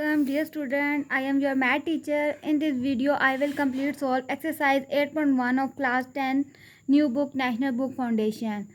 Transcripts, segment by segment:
welcome dear student. I am your math teacher. In this video I will complete solve exercise 8.1 of class 10 new book National Book Foundation.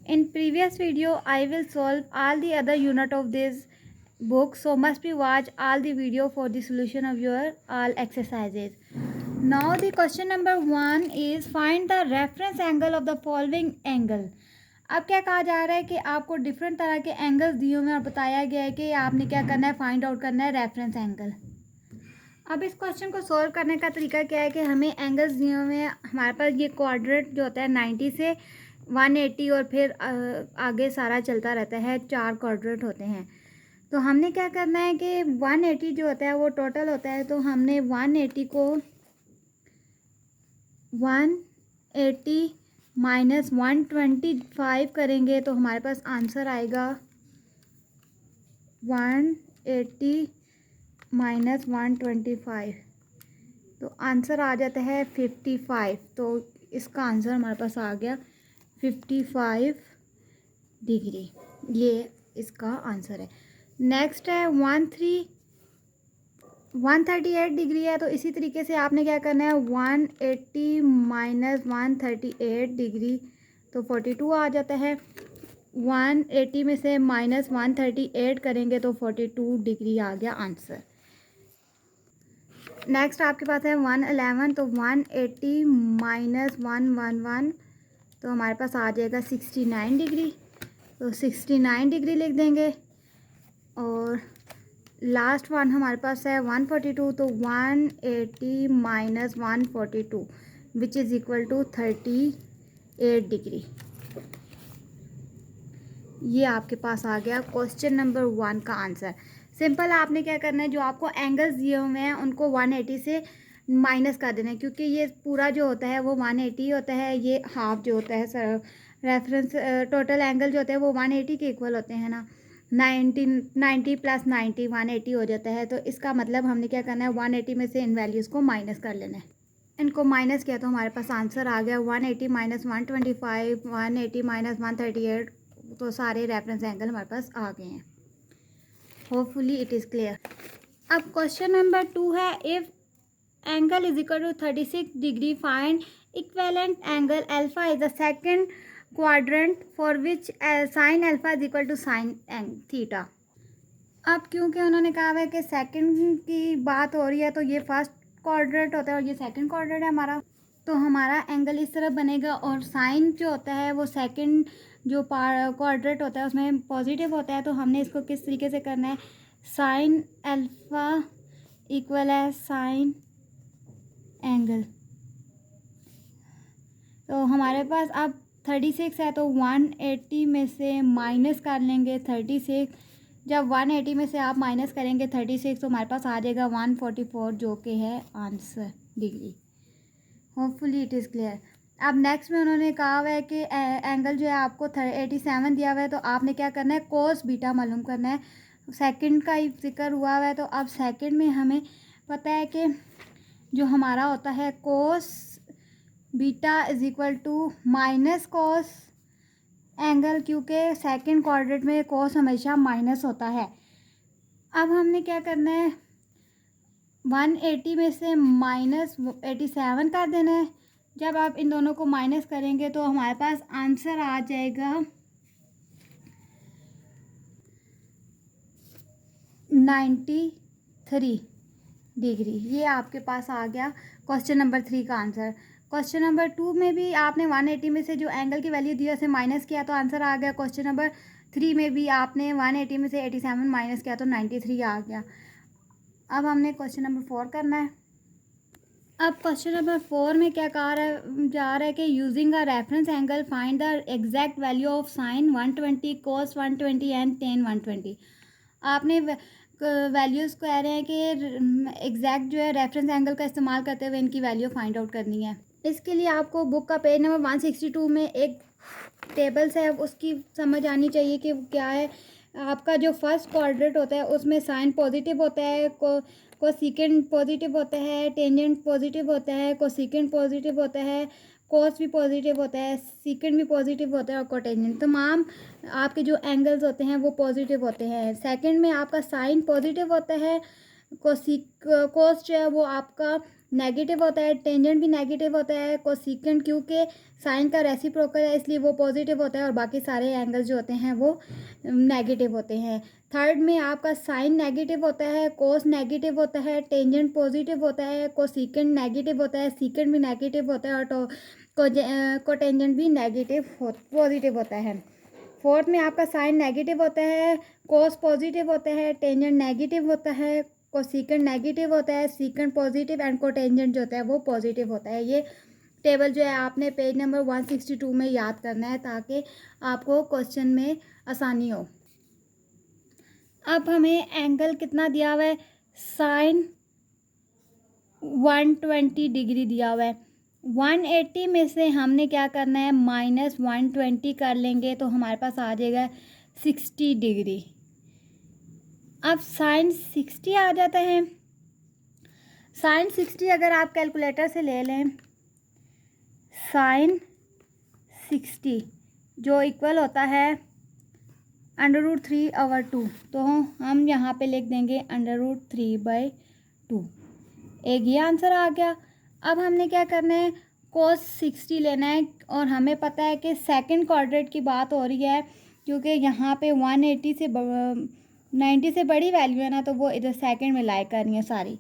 In previous video I will solve all the other unit of this book, so must be watch all the video for the solution of your all exercises. Now the question number 1 is find the reference angle of the following angle. अब क्या कहा जा रहा है कि आपको different तरह के एंगल्स दिए हुए और बताया गया है कि आपने क्या करना है, फाइंड आउट करना है रेफरेंस एंगल। अब इस क्वेश्चन को सॉल्व करने का तरीका क्या है कि हमें एंगल्स दिए हुए हैं, हमारे पास ये क्वाड्रेंट जो होता है 90 से 180 और फिर आगे सारा चलता रहता है, 4 क्वाड्रेंट होते हैं। तो हमने क्या करना है कि 180 जो होता है वो टोटल होता है, तो हमने 180 को 180 माइनस 125 करेंगे तो हमारे पास आंसर आएगा 180 माइनस 125, तो आंसर आ जाता है 55। तो इसका आंसर हमारे पास आ गया 55 डिग्री, ये इसका आंसर है। नेक्स्ट है 138 डिग्री है, तो इसी तरीके से आपने क्या करना है 180 माइनस 138 डिग्री, तो 42 आ जाता है। 180 में से माइनस 138 करेंगे तो 42 डिग्री आ गया आंसर। नेक्स्ट आपके पास है 111, तो 180 माइनस 111 तो हमारे पास आ जाएगा 69 डिग्री, तो 69 डिग्री लिख देंगे। और लास्ट वन हमारे पास है 142, तो 180 minus 142 which is equal to 38 degree. ये आपके पास आ गया क्वेश्चन नंबर 1 का आंसर। सिंपल, आपने क्या करना है, जो आपको एंगल्स दिए हुए हैं उनको 180 से माइनस कर देना है, क्योंकि ये पूरा जो होता है वो 180 होता है, ये हाफ जो होता है सर रेफरेंस टोटल एंगल जो होता है वो 180 के इक्वल होते हैं ना। 90 प्लस 90 180 हो जाता है, तो इसका मतलब हमने क्या करना है 180 में से इन वैल्यूज़ को माइनस कर लेना है। इनको माइनस किया तो हमारे पास आंसर आ गया 180 माइनस 125, 180 माइनस 138, तो सारे रेफरेंस एंगल हमारे पास आ गए हैं। Hopefully it is clear. अब क्वेश्चन नंबर 2 है, if angle is equal to 36 degree find equivalent angle alpha is the second quadrant for which sine alpha is equal to sine theta. अब क्योंकि उन्होंने कहा है कि सेकंड की बात हो रही है, तो ये फर्स्ट क्वाड्रेंट होता है और ये सेकंड क्वाड्रेंट है हमारा, तो हमारा एंगल इस तरह बनेगा। और साइन जो होता है वो सेकंड जो क्वाड्रेंट होता है उसमें पॉजिटिव होता है, तो हमने इसको किस तरीके से करना है, साइन अल्फा इक्वल है साइन एंगल। तो हमारे पास अब 36 है, तो 180 में से माइनस कर लेंगे 36। जब 180 में से आप माइनस करेंगे 36 तो हमारे पास आ जाएगा 144 जो कि है answer degree. Hopefully it is clear. अब नेक्स्ट में उन्होंने कहा हुआ है कि एंगल जो है आपको 87 दिया हुआ है, तो आपने क्या करना है कोस बीटा मालूम करना है। सेकंड का ही जिक्र हुआ हुआ है, तो अब सेकंड में हमें पता है कि जो हमारा होता है cos beta is equal to minus cos angle, क्योंकि सेकंड क्वाड्रेंट में कोस हमेशा माइनस होता है। अब हमने क्या करना है 180 में से माइनस 87 कर देना है। जब आप इन दोनों को माइनस करेंगे तो हमारे पास आंसर आ जाएगा 93 डिग्री। ये आपके पास आ गया क्वेश्चन नंबर 3 का आंसर। क्वेश्चन नंबर 2 में भी आपने 180 में से जो एंगल की वैल्यू दी है उसे माइनस किया तो आंसर आ गया। क्वेश्चन नंबर 3 में भी आपने 180 में से 87 माइनस किया तो 93 आ गया। अब हमने क्वेश्चन नंबर 4 करना है। अब क्वेश्चन नंबर 4 में क्या कहा जा रहा है कि using a reference angle find the exact value of sine 120 cos 120 and ten 120। आपने वैल्यूज़ कह रहे हैं कि एग्जैक्ट जो है रेफरेंस एंगल का इस्तेमाल करते हुए इनकी वैल्यू फाइंड आउट करनी है। इसके लिए आपको बुक का पेज नंबर 162 में एक टेबल्स है उसकी समझ आनी चाहिए कि क्या है। आपका जो फर्स्ट क्वाड्रेंट होता है उसमें साइन पॉजिटिव होता है, कोसेकेंट पॉजिटिव होता है, टेंजेंट पॉजिटिव होता है, कोसेकेंट पॉजिटिव होता है, कोस भी पॉजिटिव होता है, सीकेंट भी पॉजिटिव होता है और कोटेंजेंट तमाम आपके जो एंगल्स होते हैं वो पॉजिटिव होते हैं। सेकंड में आपका साइन पॉजिटिव होता है, कोस जो है वो आपका नेगेटिव होता है, टेंजेंट भी नेगेटिव होता है, कोसिकेंट क्योंकि साइन का रेसिप्रोकल है इसलिए वो पॉजिटिव होता है और बाकी सारे एंगल्स जो होते हैं वो नेगेटिव होते हैं। थर्ड में आपका साइन नेगेटिव होता है, कोस नेगेटिव होता है, टेंजेंट पॉजिटिव होता है, कोसिकेंट नेगेटिव होता है, सीकेंट भी नेगेटिव होता है और कोटेंजेंट भी पॉजिटिव होता है। फोर्थ में आपका साइन नेगेटिव होता है, कोस पॉजिटिव होता है, टेंजेंट नेगेटिव होता है, कोसिकेंट नेगेटिव होता है, सीकेंट पॉजिटिव एंड कोटेंजेंट जो होता है वो पॉजिटिव होता है। ये टेबल जो है आपने पेज नंबर 162 में याद करना है ताकि आपको क्वेश्चन में आसानी हो। अब हमें एंगल कितना दिया हुआ है, साइन 120 डिग्री दिया हुआ है। 180 में से हमने क्या करना है, -120 कर लेंगे तो हमारे पास आ जाएगा 60 डिग्री। अब साइन 60 आ जाता है। साइन 60 अगर आप कैलकुलेटर से ले लें, साइन 60 जो इक्वल होता है √3/2, तो हम यहाँ पे लिख देंगे √3/2। एक ये आंसर आ गया। अब हमने क्या करना है, cos 60 लेना है और हमें पता है कि सेकंड क्वाड्रेंट की बात हो रही है क्योंकि यहाँ पे 180 से 90 से बड़ी वैल्यू है ना, तो वो इधर सेकंड में लाई कर रही है सारी।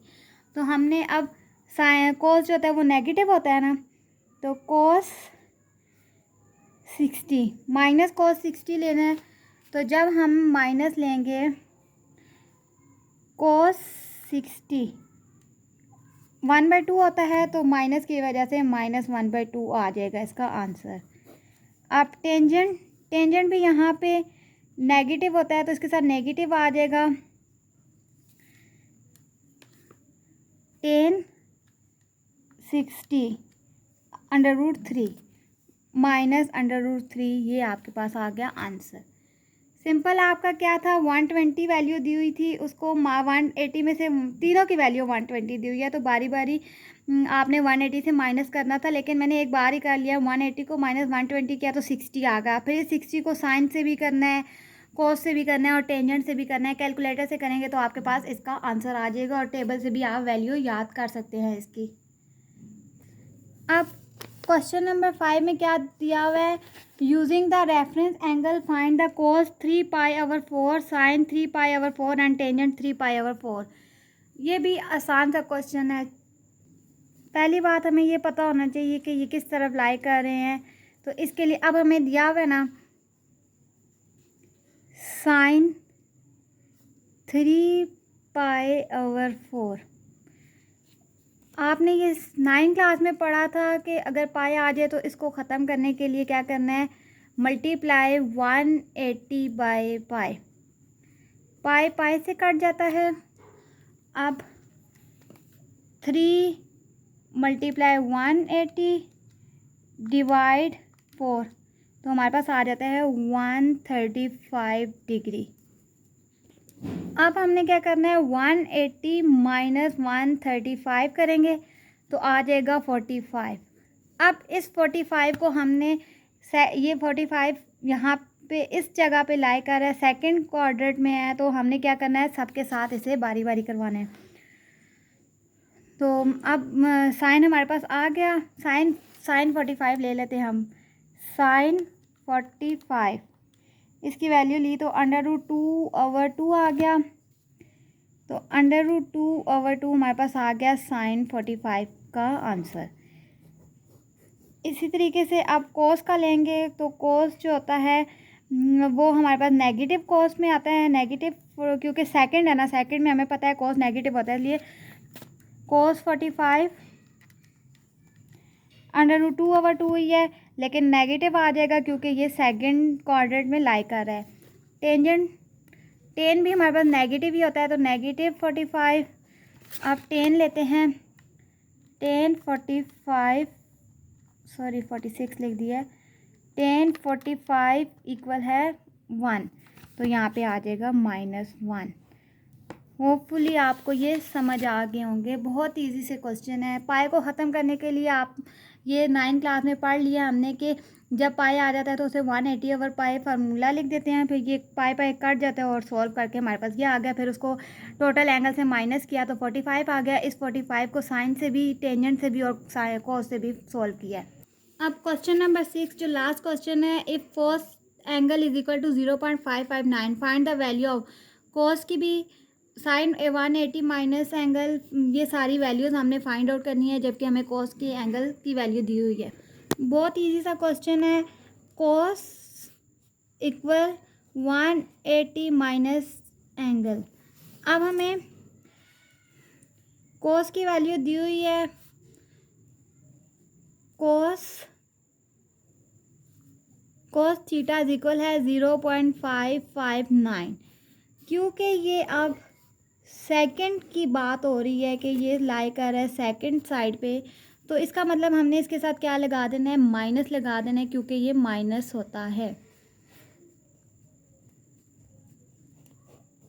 तो हमने अब cos जो होता है वो नेगेटिव होता है ना, तो cos 60 माइनस cos 60 लेना है। तो जब हम माइनस लेंगे cos 60 1/2 होता है तो माइनस की वजह से -1/2 आ जाएगा इसका आंसर। अब टेंजेंट भी यहाँ पे नेगेटिव होता है तो इसके साथ नेगेटिव आ जाएगा, tan 60 √3 -√3, ये आपके पास आ गया आंसर। सिंपल आपका क्या था, 120 वैल्यू दी हुई थी, उसको 180 में से तीनों की वैल्यू 120 दी हुई है तो बारी बारी आपने 180 से माइनस करना था, लेकिन मैंने एक बार ही कर लिया। 180 को -120 किया तो 60 आ गया। फिर 60 को साइन से भी करना है, कोस से भी करना है और टेंजेंट से भी करना है। कैलकुलेटर से करेंगे तो आपके पास इसका आंसर आ जाएगा और टेबल से भी आप वैल्यू याद कर सकते हैं इसकी। अब क्वेश्चन नंबर 5 में क्या दिया हुआ है, using the reference angle find the cos 3π/4, sine 3π/4 and tangent 3π/4। ये भी आसान सा क्वेश्चन है। पहली बात हमें ये पता होना चाहिए कि ये किस तरफ लाई कर रहे हैं। तो इसके लिए अब हमें दिया हुआ है ना, साइन 3π/4। आपने ये 9 क्लास में पढ़ा था कि अगर पाई आ जाए तो इसको ख़त्म करने के लिए क्या करना है, मल्टीप्लाई 180/पाई। पाई से कट जाता है। अब 3 × 180 डिवाइड 4 तो हमारे पास आ जाता है 135 डिग्री। अब हमने क्या करना है, 180 - 135 करेंगे तो आ जाएगा 45। अब इस 45 को हमने ये 45 यहाँ पे इस जगह पे लाई कर है, सेकंड क्वाड्रेंट में है, तो हमने क्या करना है, सबके साथ इसे बारी बारी करवाना है। तो अब साइन हमारे पास आ गया। साइन 45 ले लेते हैं हम। साइन 45 इसकी वैल्यू ली तो √2/2 आ गया। तो √2/2 हमारे पास आ गया साइन 45 का आंसर। इसी तरीके से अब कोस का लेंगे तो कोस जो होता है वो हमारे पास नेगेटिव कोस में आता है। नेगेटिव क्योंकि सेकंड है ना, सेकंड में हमें पता है कोस नेगेटिव होता है, इसलिए कोस 45 √2/2 ही है, लेकिन नेगेटिव आ जाएगा क्योंकि ये सेकंड क्वाड्रेंट में लाई कर रहा है। टेन भी हमारे पास नेगेटिव ही होता है तो -45। अब 10 लेते हैं। 46 लिख दिया। 10 45 इक्वल है 1, तो यहाँ पे आ जाएगा -1। होपफुली आपको ये समझ आ गए होंगे। बहुत इजी से क्वेश्चन है। पाई को ख़त्म करने के लिए आप ये 9 क्लास में पढ़ लिया हमने कि जब पाई आ जाता है तो उसे 180 ओवर पाई फार्मूला लिख देते हैं, फिर ये पाई पाई कट जाता है और सॉल्व करके हमारे पास ये आ गया। फिर उसको टोटल एंगल से माइनस किया तो 45 आ गया। इस 45 को साइन से भी, टेंजेंट से भी और कॉस से भी सॉल्व किया है। अब क्वेश्चन नंबर 6 जो लास्ट क्वेश्चन है, if cos angle is equal to 0.559 find the value of cos की भी, साइन 180 माइनस एंगल, ये सारी वैल्यूज़ हमने फाइंड आउट करनी है, जबकि हमें कॉस की एंगल की वैल्यू दी हुई है। बहुत इजी सा क्वेश्चन है। Cos equal 180 minus angle. अब हमें कॉस की वैल्यू दी हुई है, कॉस थीटा इज इक्वल है 0.559। क्योंकि ये अब सेकंड की बात हो रही है कि ये लाई कर रहा है सेकंड साइड पे, तो इसका मतलब हमने इसके साथ क्या लगा देना है, माइनस लगा देना है, क्योंकि ये माइनस होता है।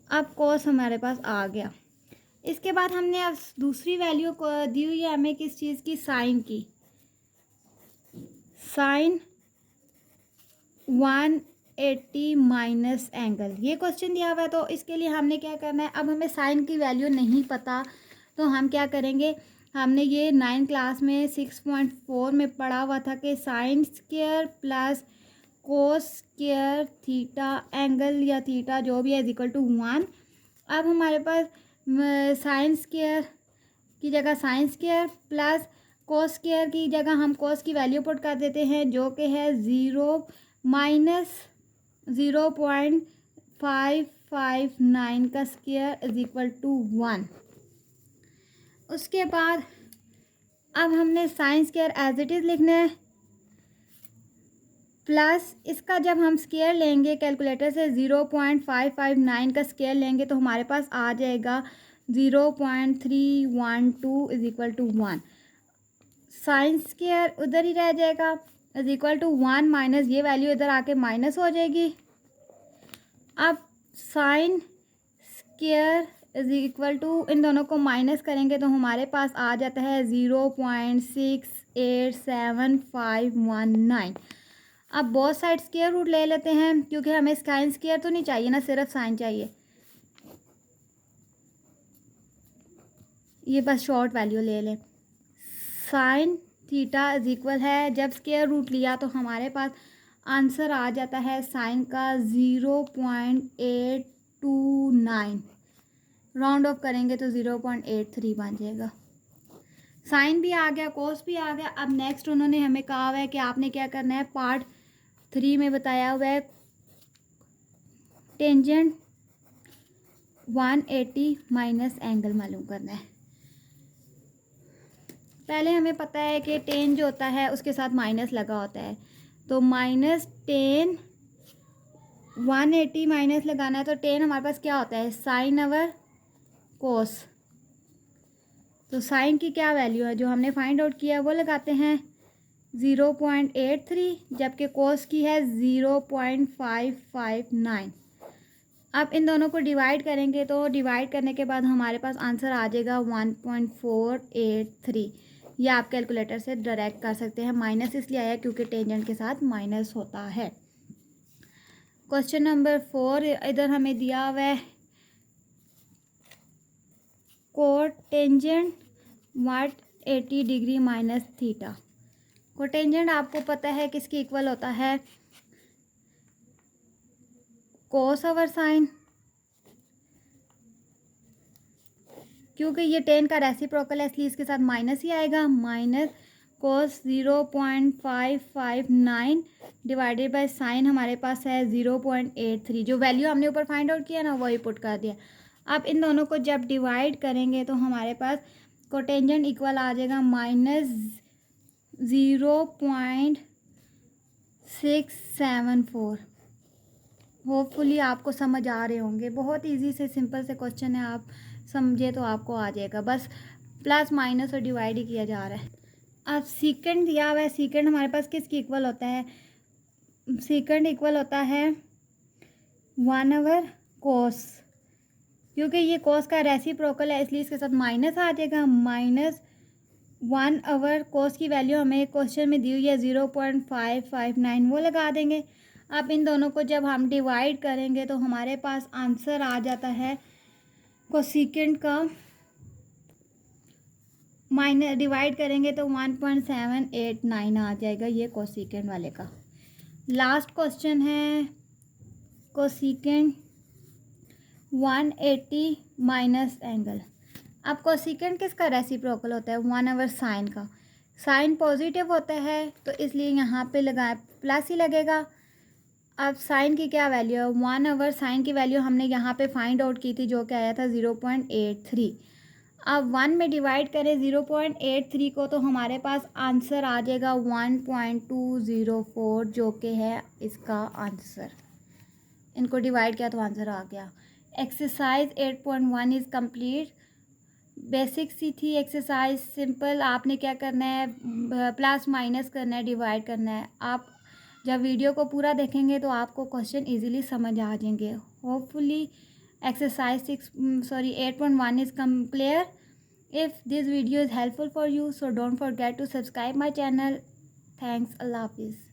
अब कॉस हमारे पास आ गया। इसके बाद हमने अब दूसरी वैल्यू को दी हुई है हमें किस चीज़ की, साइन की। साइन 180 माइनस एंगल, ये क्वेश्चन दिया हुआ है, तो इसके लिए हमने क्या करना है, अब हमें साइन की वैल्यू नहीं पता, तो हम क्या करेंगे, हमने ये 9 क्लास में 6.4 में पढ़ा हुआ था कि sine square plus cos square theta angle या थीटा जो भी है इज इक्वल टू 1। अब हमारे पास साइन स्क्वायर की जगह sine square plus cos square की जगह हम कोस की वैल्यू पुट कर देते हैं, जो कि है 0 माइनस 0.559 का स्क्वायर इज इक्वल टू 1। उसके बाद अब हमने sine square as it is लिखना है, प्लस इसका जब हम स्क्वायर लेंगे कैलकुलेटर से 0.559 का स्क्वायर लेंगे तो हमारे पास आ जाएगा 0.312 is equal to 1। Sine square उधर ही रह जाएगा इज इक्वल टू 1 माइनस ये वैल्यू इधर आके माइनस हो जाएगी। अब sine square is equal to, इन दोनों को माइनस करेंगे तो हमारे पास आ जाता है 0.68751 अब बहुत साइड स्क्वायर रूट ले लेते हैं, क्योंकि हमें साइन स्क्वायर तो नहीं चाहिए ना, सिर्फ साइन चाहिए। ये बस शॉर्ट वैल्यू ले लें। साइन थीटा इज इक्वल है, जब स्क्वायर रूट लिया तो हमारे पास आंसर आ जाता है साइन का 0.829, राउंड ऑफ करेंगे तो 0.83 बन जाएगा। साइन भी आ गया, कोस भी आ गया। अब नेक्स्ट उन्होंने हमें कहा हुआ है कि आपने क्या करना है, पार्ट 3 में बताया हुआ है टेंजेंट 180 माइनस एंगल मालूम करना है। पहले हमें पता है कि टेन जो होता है उसके साथ माइनस लगा होता है, तो माइनस टेन 180 माइनस लगाना है, तो टेन हमारे पास क्या होता है, साइन अवर कोस। तो साइन की क्या वैल्यू है जो हमने फाइंड आउट किया है वो लगाते हैं 0.83, जबकि कोस की है 0.559। अब इन दोनों को डिवाइड करेंगे तो डिवाइड करने के बाद हमारे पास आंसर आ जाएगा 1.483। या आप कैलकुलेटर से डायरेक्ट कर सकते हैं, माइनस इसलिए आया क्योंकि टेंजेंट के साथ माइनस होता है। क्वेश्चन नंबर 4 इधर हमें दिया हुआ है cotangent 180 degree minus theta. Cotangent आपको पता है किसकी इक्वल होता है, कोस ओवर साइन, क्योंकि ये टेन का रेसिप्रोकल है इसलिए इसके साथ माइनस ही आएगा। Minus cos 0.559 divided by sine हमारे पास है 0.83। जो वैल्यू हमने ऊपर फाइंड आउट किया ना वही पुट कर दिया। अब इन दोनों को जब डिवाइड करेंगे तो हमारे पास कोटेंजेंट इक्वल आ जाएगा -0.674। होपफुली आपको समझ आ रहे होंगे, बहुत इजी से सिंपल से क्वेश्चन है, आप समझे तो आपको आ जाएगा। बस प्लस माइनस और डिवाइड ही किया जा रहा है। अब सीकेंड दिया हुआ है, सीकेंड हमारे पास किसकी इक्वल होता है, सीकेंड इक्वल होता है 1/, कोस, क्योंकि ये कोस का रेसिप्रोकल है इसलिए इसके साथ माइनस आ जाएगा। माइनस 1 आवर कोस की वैल्यू हमें क्वेश्चन में दी हुई है 0.559, वो लगा देंगे। अब इन दोनों को जब हम डिवाइड करेंगे तो हमारे पास आंसर आ जाता है कोसेकेंट का, माइनस डिवाइड करेंगे तो 1.789 आ जाएगा ये कोसेकेंट वाले का। लास्ट क्वेश्चन है कोसेकेंट 180 माइनस एंगल। अब कोसेकेंट किसका रेसिप्रोकल होता है? 1 ओवर साइन का। साइन पॉजिटिव होता है तो इसलिए यहाँ पे लगाए प्लस ही लगेगा। अब साइन की क्या वैल्यू है? 1 ओवर साइन की वैल्यू हमने यहाँ पे फाइंड आउट की थी जो कि आया था 0.83। अब 1 में डिवाइड करें 0.83 को तो हमारे पास आंसर आ जाएगा 1.204 जो कि है इसका आंसर। इनको डिवाइड किया तो आंसर आ गया। Exercise 8.1 is complete. बेसिक सी थी एक्सरसाइज, सिंपल। आपने क्या करना है, प्लस माइनस करना है, डिवाइड करना है। आप जब वीडियो को पूरा देखेंगे तो आपको क्वेश्चन इजीली समझ आ जाएंगे। Hopefully exercise 8.1 is clear. If this video is helpful for you, so don't forget to subscribe my channel. Thanks. Allah Hafiz.